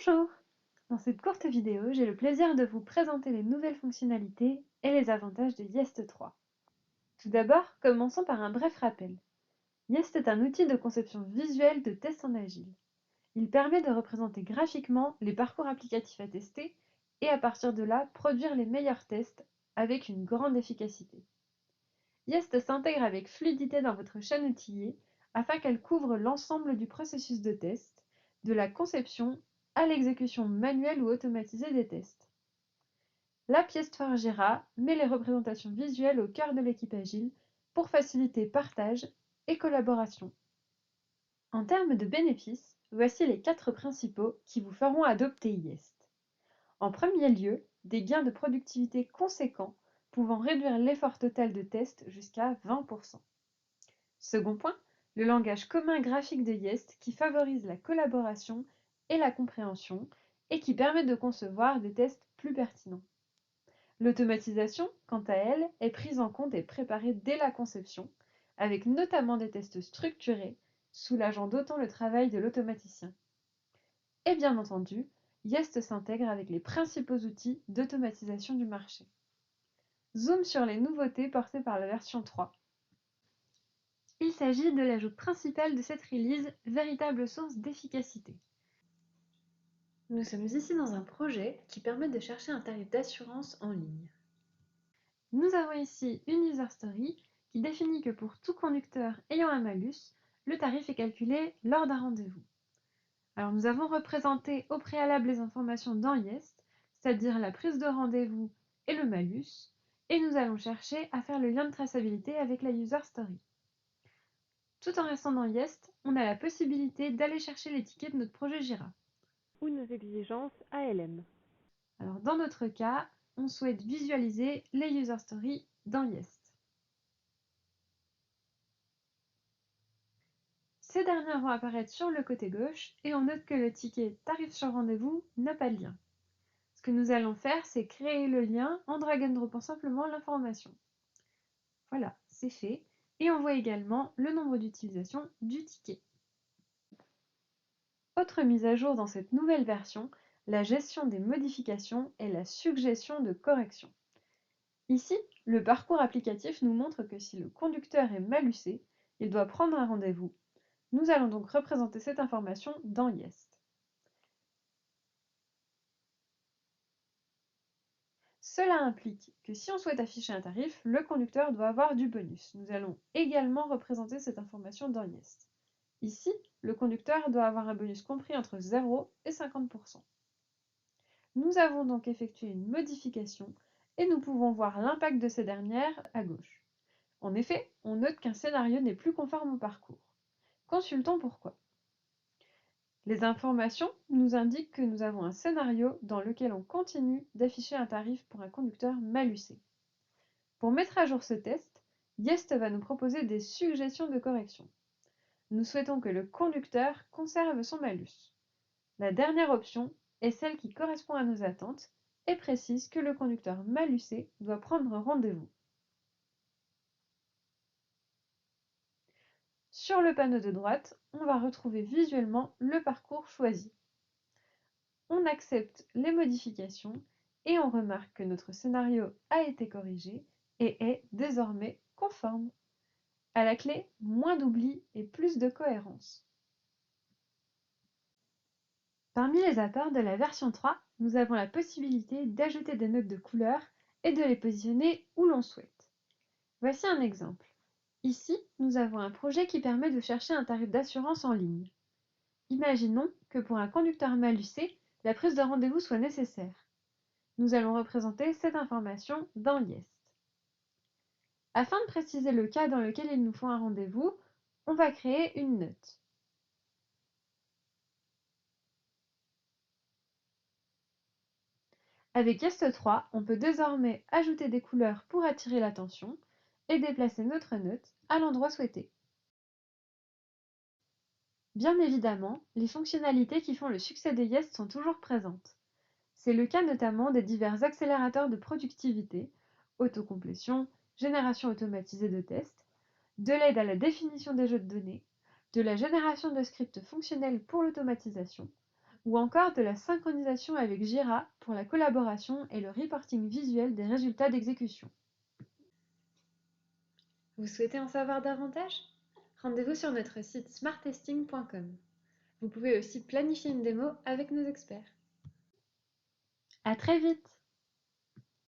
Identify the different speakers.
Speaker 1: Bonjour! Dans cette courte vidéo, j'ai le plaisir de vous présenter les nouvelles fonctionnalités et les avantages de Yest 3. Tout d'abord, commençons par un bref rappel. Yest est un outil de conception visuelle de tests en agile. Il permet de représenter graphiquement les parcours applicatifs à tester et à partir de là, produire les meilleurs tests avec une grande efficacité. Yest s'intègre avec fluidité dans votre chaîne outillée afin qu'elle couvre l'ensemble du processus de test, de la conception à l'exécution manuelle ou automatisée des tests. L'app Yest4 Jira met les représentations visuelles au cœur de l'équipe agile pour faciliter partage et collaboration. En termes de bénéfices, voici les 4 principaux qui vous feront adopter Yest. En premier lieu, des gains de productivité conséquents pouvant réduire l'effort total de test jusqu'à 20%. Second point, le langage commun graphique de Yest qui favorise la collaboration et la compréhension et qui permet de concevoir des tests plus pertinents. L'automatisation, quant à elle, est prise en compte et préparée dès la conception, avec notamment des tests structurés, soulageant d'autant le travail de l'automaticien. Et bien entendu, Yest s'intègre avec les principaux outils d'automatisation du marché. Zoom sur les nouveautés portées par la version 3. Il s'agit de l'ajout principal de cette release, véritable source d'efficacité. Nous sommes ici dans un projet qui permet de chercher un tarif d'assurance en ligne. Nous avons ici une user story qui définit que pour tout conducteur ayant un malus, le tarif est calculé lors d'un rendez-vous. Alors nous avons représenté au préalable les informations dans Yest, c'est-à-dire la prise de rendez-vous et le malus, et nous allons chercher à faire le lien de traçabilité avec la user story. Tout en restant dans Yest, on a la possibilité d'aller chercher les tickets de notre projet Jira ou nos exigences ALM. Alors dans notre cas, on souhaite visualiser les user stories dans Yest. Ces dernières vont apparaître sur le côté gauche et on note que le ticket tarif sur rendez-vous n'a pas de lien. Ce que nous allons faire, c'est créer le lien en drag and dropant simplement l'information. Voilà, c'est fait. Et on voit également le nombre d'utilisations du ticket. Autre mise à jour dans cette nouvelle version, la gestion des modifications et la suggestion de correction. Ici, le parcours applicatif nous montre que si le conducteur est malusé, il doit prendre un rendez-vous. Nous allons donc représenter cette information dans Yest. Cela implique que si on souhaite afficher un tarif, le conducteur doit avoir du bonus. Nous allons également représenter cette information dans Yest. Ici, le conducteur doit avoir un bonus compris entre 0 et 50%. Nous avons donc effectué une modification et nous pouvons voir l'impact de ces dernières à gauche. En effet, on note qu'un scénario n'est plus conforme au parcours. Consultons pourquoi. Les informations nous indiquent que nous avons un scénario dans lequel on continue d'afficher un tarif pour un conducteur malusé. Pour mettre à jour ce test, Yest va nous proposer des suggestions de correction. Nous souhaitons que le conducteur conserve son malus. La dernière option est celle qui correspond à nos attentes et précise que le conducteur malusé doit prendre rendez-vous. Sur le panneau de droite, on va retrouver visuellement le parcours choisi. On accepte les modifications et on remarque que notre scénario a été corrigé et est désormais conforme. À la clé, moins d'oubli et plus de cohérence. Parmi les apports de la version 3, nous avons la possibilité d'ajouter des notes de couleur et de les positionner où l'on souhaite. Voici un exemple. Ici, nous avons un projet qui permet de chercher un tarif d'assurance en ligne. Imaginons que pour un conducteur malusé, la prise de rendez-vous soit nécessaire. Nous allons représenter cette information dans Yest. Afin de préciser le cas dans lequel il nous faut un rendez-vous, on va créer une note. Avec Yest 3, on peut désormais ajouter des couleurs pour attirer l'attention et déplacer notre note à l'endroit souhaité. Bien évidemment, les fonctionnalités qui font le succès de Yest sont toujours présentes. C'est le cas notamment des divers accélérateurs de productivité, autocomplétion, génération automatisée de tests, de l'aide à la définition des jeux de données, de la génération de scripts fonctionnels pour l'automatisation, ou encore de la synchronisation avec Jira pour la collaboration et le reporting visuel des résultats d'exécution. Vous souhaitez en savoir davantage? Rendez-vous sur notre site smarttesting.com. Vous pouvez aussi planifier une démo avec nos experts. À très vite!